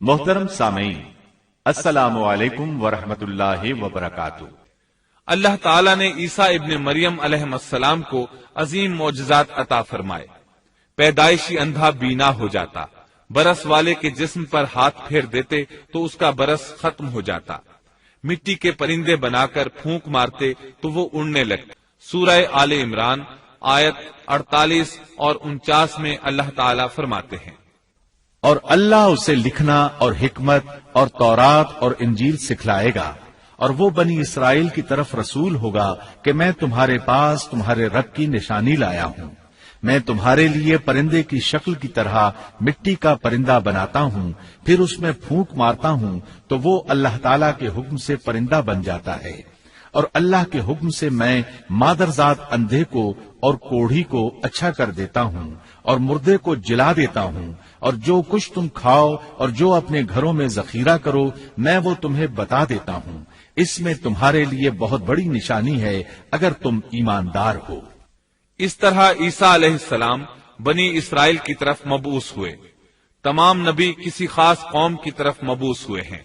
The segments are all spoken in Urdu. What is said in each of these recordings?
محترم سامعین، السلام علیکم ورحمۃ اللہ وبرکاتہ۔ اللہ تعالیٰ نے عیسیٰ ابن مریم علیہ السلام کو عظیم معجزات عطا فرمائے۔ پیدائشی اندھا بینا ہو جاتا، برس والے کے جسم پر ہاتھ پھیر دیتے تو اس کا برس ختم ہو جاتا، مٹی کے پرندے بنا کر پھونک مارتے تو وہ اڑنے لگتے۔ سورہ آل عمران آیت 48 اور 49 میں اللہ تعالیٰ فرماتے ہیں، اور اللہ اسے لکھنا اور حکمت اور تورات اور انجیل سکھلائے گا، اور وہ بنی اسرائیل کی طرف رسول ہوگا کہ میں تمہارے پاس تمہارے رب کی نشانی لایا ہوں۔ میں تمہارے لیے پرندے کی شکل کی طرح مٹی کا پرندہ بناتا ہوں، پھر اس میں پھونک مارتا ہوں تو وہ اللہ تعالیٰ کے حکم سے پرندہ بن جاتا ہے، اور اللہ کے حکم سے میں مادرزاد اندھے کو اور کوڑھی کو اچھا کر دیتا ہوں، اور مردے کو جلا دیتا ہوں، اور جو کچھ تم کھاؤ اور جو اپنے گھروں میں ذخیرہ کرو میں وہ تمہیں بتا دیتا ہوں۔ اس میں تمہارے لیے بہت بڑی نشانی ہے اگر تم ایماندار ہو۔ اس طرح عیسیٰ علیہ السلام بنی اسرائیل کی طرف مبعوث ہوئے۔ تمام نبی کسی خاص قوم کی طرف مبعوث ہوئے ہیں،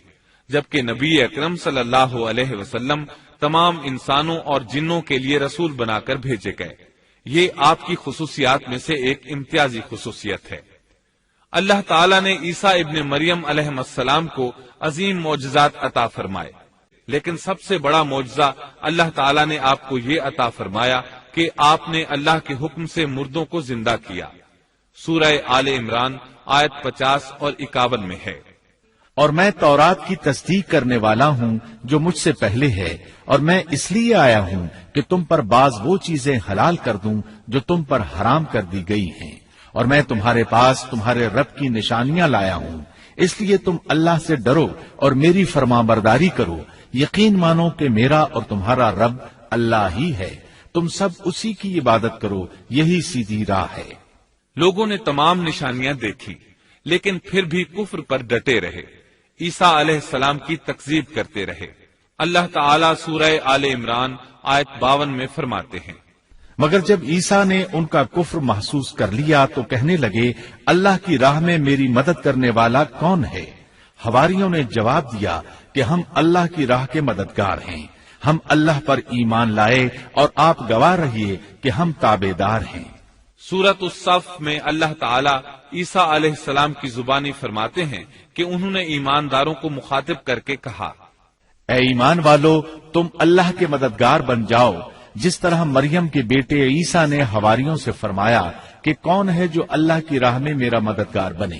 جبکہ نبی اکرم صلی اللہ علیہ وسلم تمام انسانوں اور جنوں کے لیے رسول بنا کر بھیجے گئے۔ یہ آپ کی خصوصیات میں سے ایک امتیازی خصوصیت ہے۔ اللہ تعالیٰ نے عیسیٰ ابن مریم علیہ السلام کو عظیم معجزات عطا فرمائے، لیکن سب سے بڑا معجزہ اللہ تعالیٰ نے آپ کو یہ عطا فرمایا کہ آپ نے اللہ کے حکم سے مردوں کو زندہ کیا۔ سورہ آل عمران آیت 50 اور 51 میں ہے، اور میں تورات کی تصدیق کرنے والا ہوں جو مجھ سے پہلے ہے، اور میں اس لیے آیا ہوں کہ تم پر بعض وہ چیزیں حلال کر دوں جو تم پر حرام کر دی گئی ہیں، اور میں تمہارے پاس تمہارے رب کی نشانیاں لایا ہوں، اس لیے تم اللہ سے ڈرو اور میری فرمانبرداری کرو۔ یقین مانو کہ میرا اور تمہارا رب اللہ ہی ہے، تم سب اسی کی عبادت کرو، یہی سیدھی راہ ہے۔ لوگوں نے تمام نشانیاں دیکھی لیکن پھر بھی کفر پر ڈٹے رہے، عیسیٰ علیہ السلام کی تکذیب کرتے رہے۔ اللہ تعالیٰ سورہ آل عمران آیت 52 میں فرماتے ہیں، مگر جب عیسیٰ نے ان کا کفر محسوس کر لیا تو کہنے لگے، اللہ کی راہ میں میری مدد کرنے والا کون ہے؟ حواریوں نے جواب دیا کہ ہم اللہ کی راہ کے مددگار ہیں، ہم اللہ پر ایمان لائے اور آپ گواہ رہیے کہ ہم تابعدار ہیں۔ سورۃ الصف میں اللہ تعالیٰ عیسیٰ علیہ السلام کی زبانی فرماتے ہیں کہ انہوں نے ایمانداروں کو مخاطب کر کے کہا، اے ایمان والو، تم اللہ کے مددگار بن جاؤ، جس طرح مریم کے بیٹے عیسیٰ نے حواریوں سے فرمایا کہ کون ہے جو اللہ کی راہ میں میرا مددگار بنے؟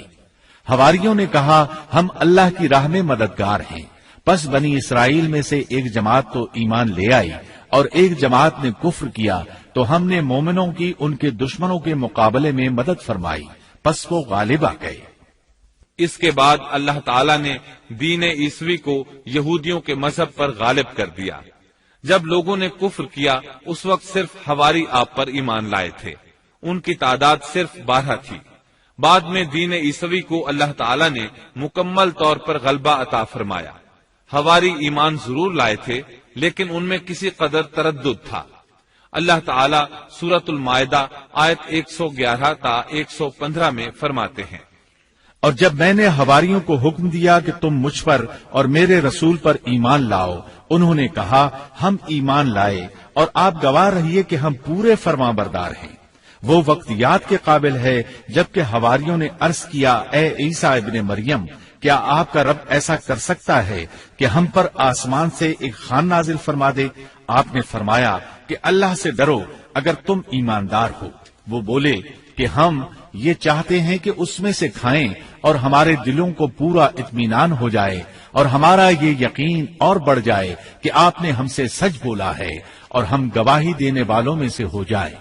حواریوں نے کہا، ہم اللہ کی راہ میں مددگار ہیں۔ پس بنی اسرائیل میں سے ایک جماعت تو ایمان لے آئی اور ایک جماعت نے کفر کیا، تو ہم نے مومنوں کی ان کے دشمنوں کے مقابلے میں مدد فرمائی، پس وہ غالب آ گئے۔ اس کے بعد اللہ تعالیٰ نے دین عیسوی کو یہودیوں کے مذہب پر غالب کر دیا۔ جب لوگوں نے کفر کیا اس وقت صرف حواری آپ پر ایمان لائے تھے، ان کی تعداد صرف 12 تھی۔ بعد میں دین عیسوی کو اللہ تعالیٰ نے مکمل طور پر غلبہ عطا فرمایا۔ حواری ایمان ضرور لائے تھے لیکن ان میں کسی قدر تردد تھا۔ اللہ تعالیٰ سورۃ المائدہ آیت 111 تا 115 میں فرماتے ہیں، اور جب میں نے حواریوں کو حکم دیا کہ تم مجھ پر اور میرے رسول پر ایمان لاؤ، انہوں نے کہا، ہم ایمان لائے اور آپ گواہ رہیے کہ ہم پورے فرمانبردار ہیں۔ وہ وقت یاد کے قابل ہے جبکہ حواریوں نے عرض کیا، اے عیسیٰ ابن مریم، کیا آپ کا رب ایسا کر سکتا ہے کہ ہم پر آسمان سے ایک خوان نازل فرما دے؟ آپ نے فرمایا کہ اللہ سے ڈرو اگر تم ایماندار ہو۔ وہ بولے کہ ہم یہ چاہتے ہیں کہ اس میں سے کھائیں اور ہمارے دلوں کو پورا اطمینان ہو جائے اور ہمارا یہ یقین اور بڑھ جائے کہ آپ نے ہم سے سچ بولا ہے اور ہم گواہی دینے والوں میں سے ہو جائے۔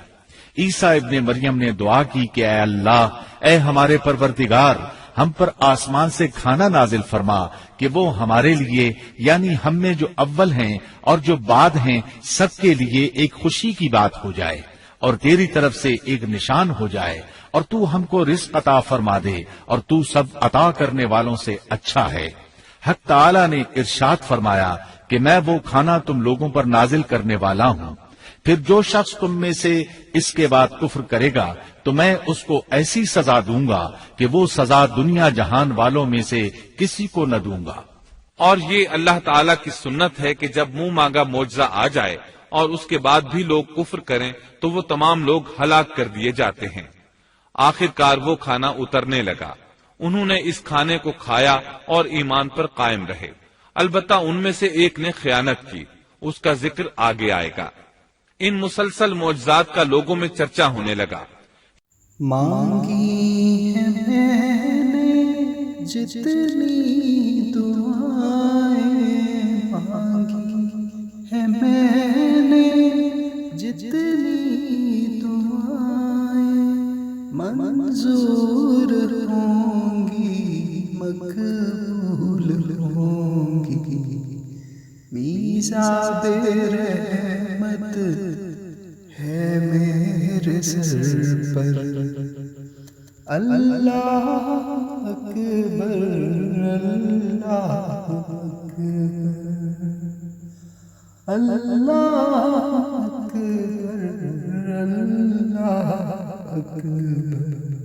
عیسیٰ ابن مریم نے دعا کی کہ اے اللہ، اے ہمارے پروردگار، ہم پر آسمان سے کھانا نازل فرما کہ وہ ہمارے لیے، یعنی ہم میں جو اول ہیں اور جو بعد ہیں، سب کے لیے ایک خوشی کی بات ہو جائے اور تیری طرف سے ایک نشان ہو جائے، اور تو ہم کو رزق عطا فرما دے اور تو سب عطا کرنے والوں سے اچھا ہے۔ حق تعالی نے ارشاد فرمایا کہ میں وہ کھانا تم لوگوں پر نازل کرنے والا ہوں پھر جو شخص تم میں سے اس کے بعد کفر کرے گا تو میں اس کو ایسی سزا دوں گا کہ وہ سزا دنیا جہان والوں میں سے کسی کو نہ دوں گا۔ اور یہ اللہ تعالیٰ کی سنت ہے کہ جب منہ مانگا معجزہ آ جائے اور اس کے بعد بھی لوگ کفر کریں تو وہ تمام لوگ ہلاک کر دیے جاتے ہیں۔ آخر کار وہ کھانا اترنے لگا، انہوں نے اس کھانے کو کھایا اور ایمان پر قائم رہے، البتہ ان میں سے ایک نے خیانت کی، اس کا ذکر آگے آئے گا۔ ان مسلسل معجزات کا لوگوں میں چرچا ہونے لگا۔ مانگی ہے میں نے جتنی دعائیں، مانگی ہے میں نے جتنی دعائیں، منظور ہوں گی مقبول ہوں گی، میزاب رحمت ہے میرے سر پر، اللہ اکبر اللہ اکبر اللہ اکبر اللہ اکبر۔